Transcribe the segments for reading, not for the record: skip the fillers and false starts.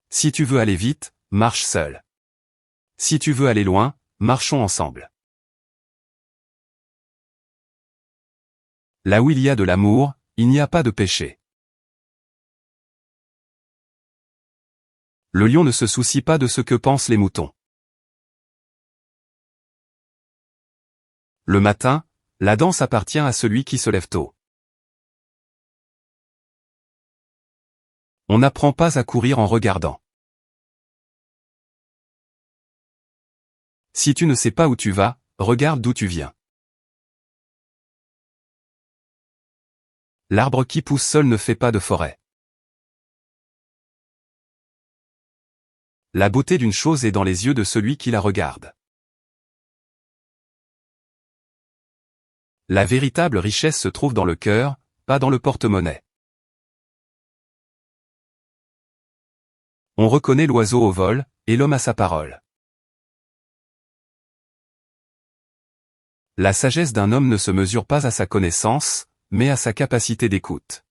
Si tu veux aller vite, marche seul. Si tu veux aller loin, marchons ensemble. Là où il y a de l'amour, il n'y a pas de péché. Le lion ne se soucie pas de ce que pensent les moutons. Le matin, la danse appartient à celui qui se lève tôt. On n'apprend pas à courir en regardant. Si tu ne sais pas où tu vas, regarde d'où tu viens. L'arbre qui pousse seul ne fait pas de forêt. La beauté d'une chose est dans les yeux de celui qui la regarde. La véritable richesse se trouve dans le cœur, pas dans le porte-monnaie. On reconnaît l'oiseau au vol, et l'homme à sa parole. La sagesse d'un homme ne se mesure pas à sa connaissance, mais à sa capacité d'écoute.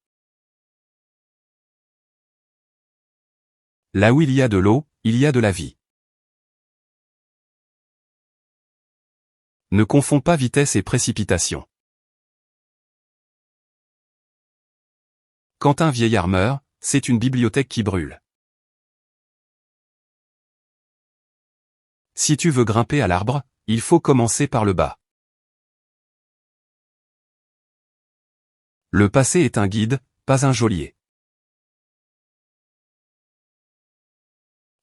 Là où il y a de l'eau, il y a de la vie. Ne confonds pas vitesse et précipitation. Quand un vieillard meurt, c'est une bibliothèque qui brûle. Si tu veux grimper à l'arbre, il faut commencer par le bas. Le passé est un guide, pas un geôlier.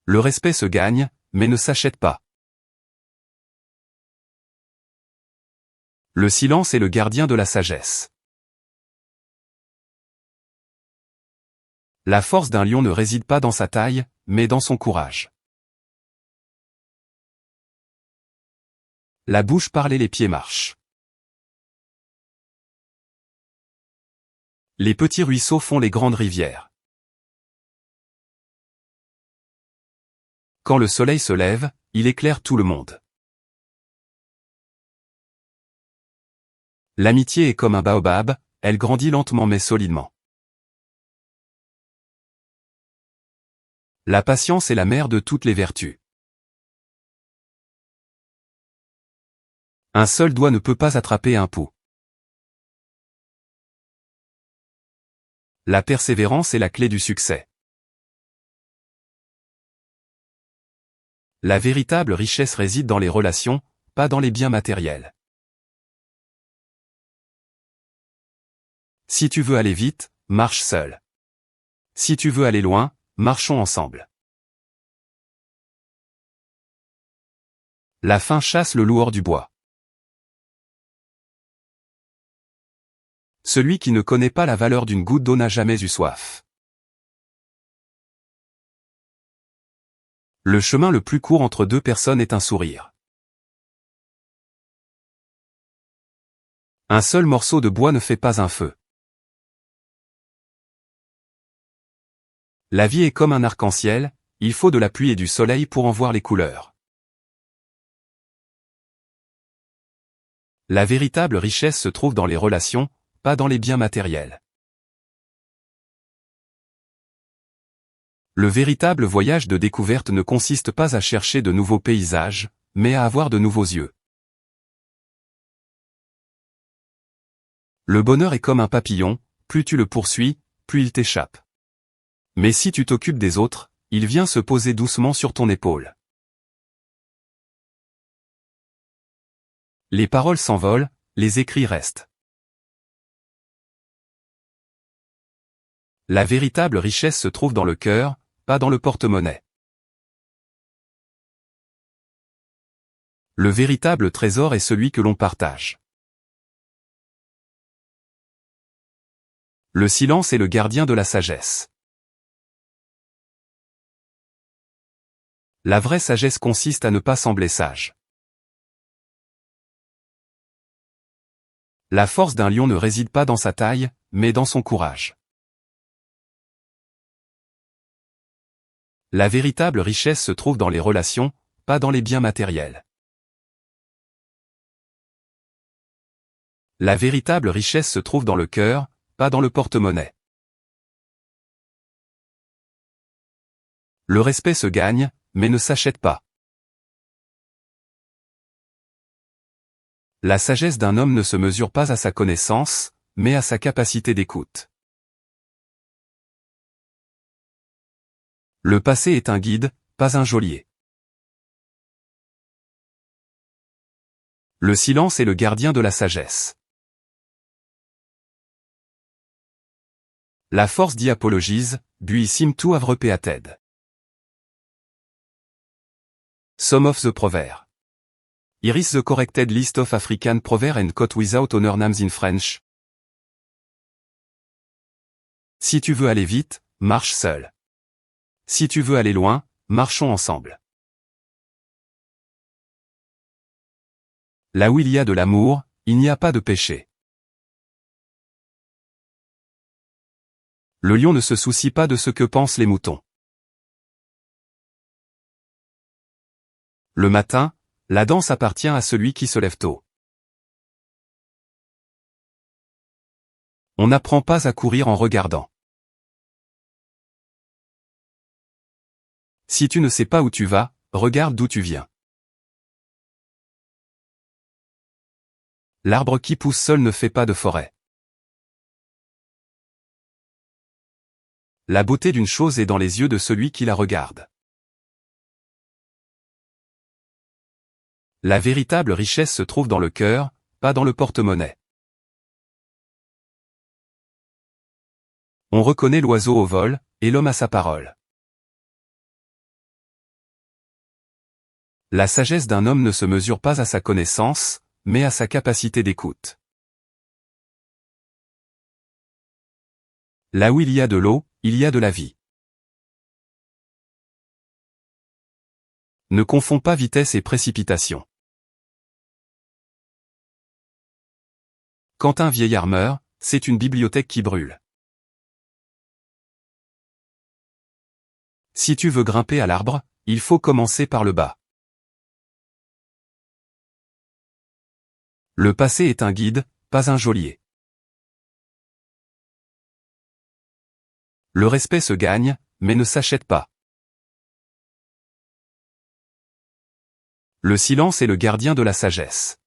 Le respect se gagne, mais ne s'achète pas. Le silence est le gardien de la sagesse. La force d'un lion ne réside pas dans sa taille, mais dans son courage. La bouche parle et les pieds marchent. Les petits ruisseaux font les grandes rivières. Quand le soleil se lève, il éclaire tout le monde. L'amitié est comme un baobab, elle grandit lentement mais solidement. La patience est la mère de toutes les vertus. Un seul doigt ne peut pas attraper un pou. La persévérance est la clé du succès. La véritable richesse réside dans les relations, pas dans les biens matériels. Si tu veux aller vite, marche seul. Si tu veux aller loin, marchons ensemble. La faim chasse le loup hors du bois. Celui qui ne connaît pas la valeur d'une goutte d'eau n'a jamais eu soif. Le chemin le plus court entre deux personnes est un sourire. Un seul morceau de bois ne fait pas un feu. La vie est comme un arc-en-ciel, il faut de la pluie et du soleil pour en voir les couleurs. La véritable richesse se trouve dans les relations, pas dans les biens matériels. Le véritable voyage de découverte ne consiste pas à chercher de nouveaux paysages, mais à avoir de nouveaux yeux. Le bonheur est comme un papillon, plus tu le poursuis, plus il t'échappe. Mais si tu t'occupes des autres, il vient se poser doucement sur ton épaule. Les paroles s'envolent, les écrits restent. La véritable richesse se trouve dans le cœur, pas dans le porte-monnaie. Le véritable trésor est celui que l'on partage. Le silence est le gardien de la sagesse. La vraie sagesse consiste à ne pas sembler sage. La force d'un lion ne réside pas dans sa taille, mais dans son courage. La véritable richesse se trouve dans les relations, pas dans les biens matériels. La véritable richesse se trouve dans le cœur, pas dans le porte-monnaie. Le respect se gagne, mais ne s'achète pas. La sagesse d'un homme ne se mesure pas à sa connaissance, mais à sa capacité d'écoute. Le passé est un guide, pas un geôlier. Le silence est le gardien de la sagesse. La force dit apologise, buissim tu avre peated. Some of the proverbs. Here is the corrected list of African proverbs and quote without honor names in French. Si tu veux aller vite, marche seul. Si tu veux aller loin, marchons ensemble. Là où il y a de l'amour, il n'y a pas de péché. Le lion ne se soucie pas de ce que pensent les moutons. Le matin, la danse appartient à celui qui se lève tôt. On n'apprend pas à courir en regardant. Si tu ne sais pas où tu vas, regarde d'où tu viens. L'arbre qui pousse seul ne fait pas de forêt. La beauté d'une chose est dans les yeux de celui qui la regarde. La véritable richesse se trouve dans le cœur, pas dans le porte-monnaie. On reconnaît l'oiseau au vol, et l'homme à sa parole. La sagesse d'un homme ne se mesure pas à sa connaissance, mais à sa capacité d'écoute. Là où il y a de l'eau, il y a de la vie. Ne confonds pas vitesse et précipitation. Quand un vieillard meurt, c'est une bibliothèque qui brûle. Si tu veux grimper à l'arbre, il faut commencer par le bas. Le passé est un guide, pas un geôlier. Le respect se gagne, mais ne s'achète pas. Le silence est le gardien de la sagesse.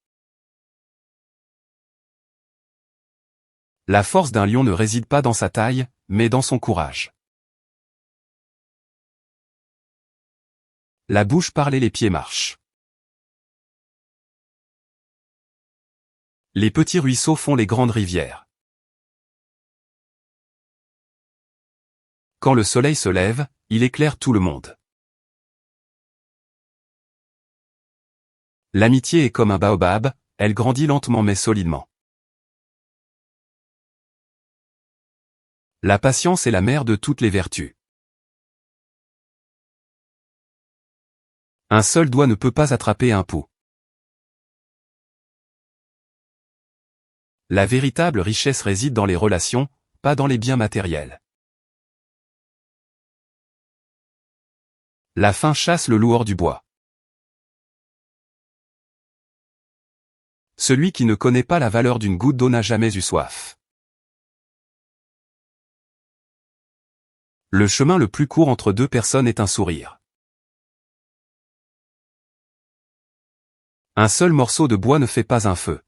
La force d'un lion ne réside pas dans sa taille, mais dans son courage. La bouche parle et les pieds marchent. Les petits ruisseaux font les grandes rivières. Quand le soleil se lève, il éclaire tout le monde. L'amitié est comme un baobab, elle grandit lentement mais solidement. La patience est la mère de toutes les vertus. Un seul doigt ne peut pas attraper un pouls. La véritable richesse réside dans les relations, pas dans les biens matériels. La faim chasse le loup hors du bois. Celui qui ne connaît pas la valeur d'une goutte d'eau n'a jamais eu soif. Le chemin le plus court entre deux personnes est un sourire. Un seul morceau de bois ne fait pas un feu.